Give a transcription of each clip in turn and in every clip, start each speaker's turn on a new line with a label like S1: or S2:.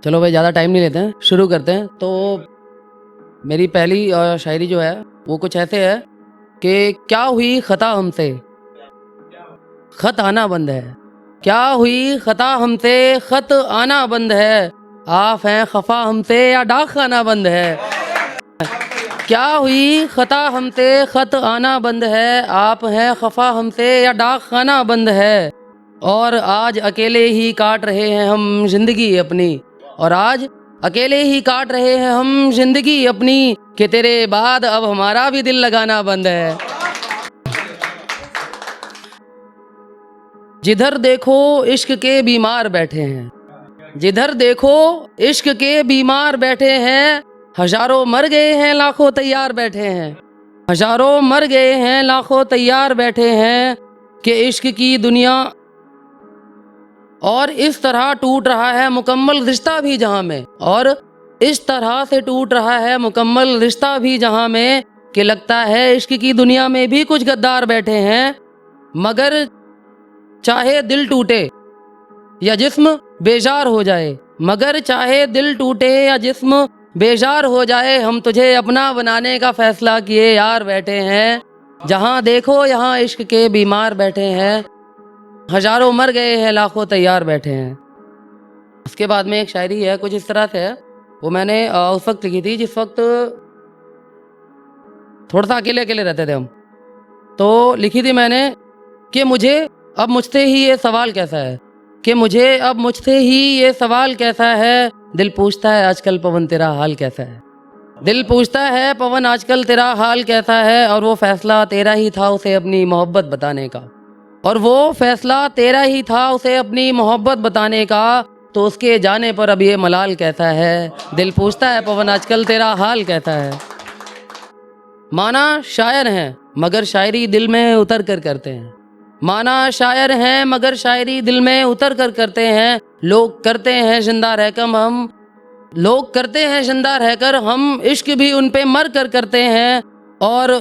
S1: चलो भाई, ज़्यादा टाइम नहीं लेते हैं, शुरू करते हैं। तो मेरी पहली शायरी जो है वो कुछ ऐसे है कि क्या हुई खता हमसे, खत आना बंद है। क्या हुई खता हमसे, खत आना बंद है। आप हैं खफा हमसे या डाक खाना बंद है। क्या हुई खता हमसे, खत आना बंद है। आप हैं खफा हमसे या डाक खाना बंद है। और आज अकेले ही काट रहे हैं हम जिंदगी अपनी। और आज अकेले ही काट रहे हैं हम जिंदगी अपनी, कि तेरे बाद अब हमारा भी दिल लगाना बंद है। जिधर देखो इश्क के बीमार बैठे हैं, जिधर देखो इश्क के बीमार बैठे हैं। हजारों मर गए हैं, लाखों तैयार बैठे हैं। हजारों मर गए हैं, लाखों तैयार बैठे हैं, कि इश्क की दुनिया और इस तरह टूट रहा है मुकम्मल रिश्ता भी जहां में। और इस तरह से टूट रहा है मुकम्मल रिश्ता भी जहां में, कि लगता है इश्क की दुनिया में भी कुछ गद्दार बैठे हैं। मगर चाहे दिल टूटे या जिस्म बेजार हो जाए, मगर चाहे दिल टूटे या जिस्म बेजार हो जाए, हम तुझे अपना बनाने का फैसला किए यार बैठे हैं। जहां देखो यहाँ इश्क के बीमार बैठे हैं। हजारों मर गए हैं, लाखों तैयार बैठे हैं। उसके बाद में एक शायरी है कुछ इस तरह से है। वो मैंने उस वक्त लिखी थी जिस वक्त थोड़ा सा अकेले अकेले रहते थे हम। तो लिखी थी मैंने कि मुझे अब मुझसे ही ये सवाल कैसा है, कि मुझे अब मुझसे ही ये सवाल कैसा है। दिल पूछता है आजकल पवन तेरा हाल कैसा है। दिल पूछता है पवन आजकल तेरा हाल कैसा है। और वो फैसला तेरा ही था उसे अपनी मोहब्बत बताने का। और वो फैसला तेरा ही था उसे अपनी मोहब्बत बताने का। तो उसके जाने पर अब ये मलाल कैसा है। दिल पूछता है पवन आजकल तेरा हाल कैसा है। माना शायर हैं मगर शायरी दिल में उतर कर करते हैं। माना शायर हैं मगर शायरी दिल में उतर कर करते हैं। लोग करते हैं जिंदा रहकर हम, लोग करते हैं जिंदा रहकर हम, इश्क भी उन पे मर कर करते हैं। और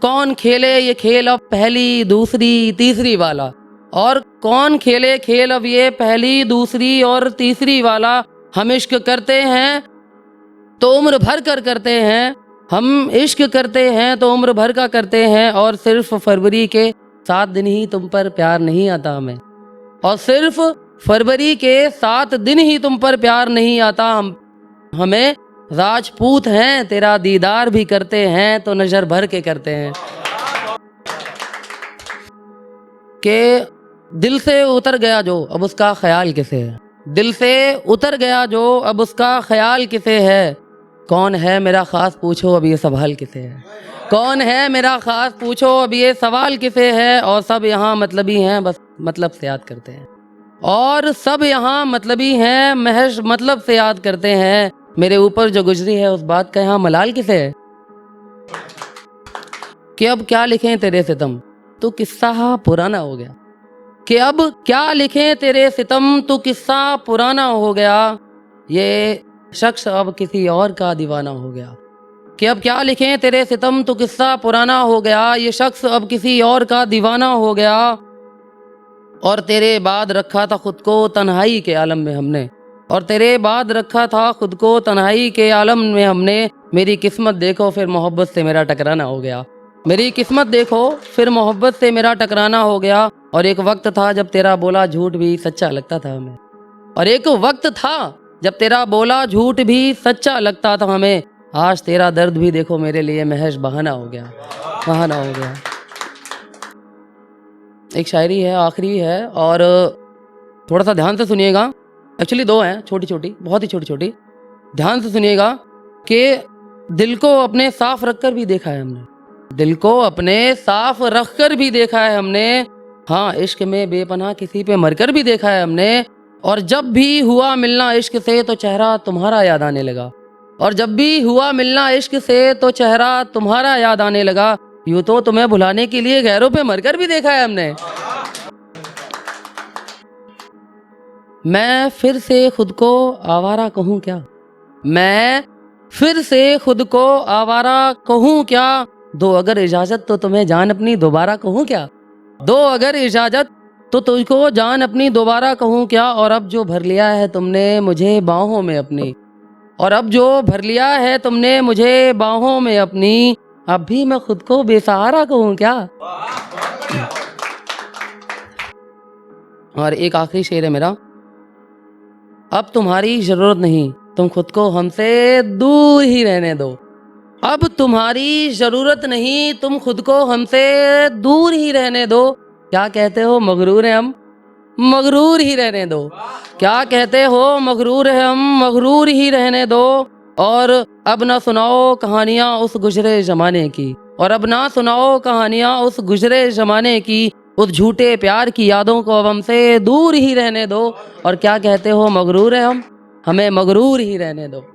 S1: कौन खेले ये खेल अब पहली दूसरी तीसरी वाला। और कौन खेले खेल अब ये पहली दूसरी और तीसरी वाला। हम इश्क करते हैं तो उम्र भर कर करते हैं। हम इश्क करते हैं तो उम्र भर का करते हैं। और सिर्फ फरवरी के 7 दिन ही तुम पर प्यार नहीं आता हमें। और सिर्फ फरवरी के 7 दिन ही तुम पर प्यार नहीं आता हमें। राजपूत हैं तेरा दीदार भी करते हैं तो नजर भर के करते हैं। कि दिल से उतर गया जो अब उसका ख्याल किसे है। दिल से उतर गया जो अब उसका ख्याल किसे है। कौन है मेरा खास पूछो अब ये सवाल किसे है। कौन है मेरा खास पूछो अब ये सवाल किसे है। और सब यहाँ मतलबी हैं बस मतलब से याद करते हैं। और सब यहाँ मतलबी हैं महज मतलब से याद करते हैं। मेरे ऊपर जो गुजरी है उस बात का यहाँ मलाल किसे है। कि अब क्या लिखें तेरे सितम तो किस्सा पुराना हो गया। कि अब क्या लिखें तेरे सितम तो किस्सा पुराना हो गया। ये शख्स अब किसी और का दीवाना हो गया। कि अब क्या लिखें तेरे सितम तो किस्सा पुराना हो गया। ये शख्स अब किसी और का दीवाना हो गया। और तेरे बाद रखा था खुद को तन्हाई के आलम में हमने। और तेरे बाद रखा था खुद को तन्हाई के आलम में हमने। मेरी किस्मत देखो फिर मोहब्बत से मेरा टकराना हो गया। मेरी किस्मत देखो फिर मोहब्बत से मेरा टकराना हो गया। और एक वक्त था जब तेरा बोला झूठ भी सच्चा लगता था हमें। और एक वक्त था जब तेरा बोला झूठ भी सच्चा लगता था हमें। आज तेरा दर्द भी देखो मेरे लिए महज बहाना हो गया, बहाना हो गया। एक शायरी है आखिरी है और थोड़ा सा ध्यान से सुनिएगा। एक्चुअली 2 हैं छोटी छोटी, बहुत ही छोटी छोटी। ध्यान से सुनिएगा कि दिल को अपने साफ रखकर भी देखा है हमने। दिल को अपने साफ रखकर भी देखा है हमने। हाँ इश्क में बेपनाह किसी पे मरकर भी देखा है हमने। और जब भी हुआ मिलना इश्क से तो चेहरा तुम्हारा याद आने लगा। और जब भी हुआ मिलना इश्क से तो चेहरा तुम्हारा याद आने लगा। यूं तो तुम्हें भुलाने के लिए गैरों पे मरकर भी देखा है हमने। मैं फिर से खुद को आवारा कहूँ क्या। मैं फिर से खुद को आवारा कहूँ क्या। दो अगर इजाजत तो तुम्हें जान अपनी दोबारा कहूँ क्या। दो अगर इजाजत तो तुझको जान अपनी दोबारा कहूँ क्या, और अब जो भर लिया है तुमने मुझे बाहों में अपनी, और अब जो भर लिया है तुमने मुझे बाहों में अपनी, अब भी मैं खुद को बेसहारा कहूँ क्या। और एक आखिरी शेर है मेरा। अब तुम्हारी जरूरत नहीं, तुम खुद को हमसे दूर ही रहने दो। अब तुम्हारी जरूरत नहीं, तुम खुद को हमसे दूर ही रहने दो। क्या कहते हो मगरूर हैं हम, मगरूर ही रहने दो। क्या कहते हो मगरूर है हम, मगरूर ही रहने दो। और अब ना सुनाओ कहानियाँ उस गुजरे जमाने की, और अब ना सुनाओ कहानियाँ उस गुजरे जमाने की, उस झूठे प्यार की यादों को अब हमसे दूर ही रहने दो। और क्या कहते हो मगरूर है हम, हमें मगरूर ही रहने दो।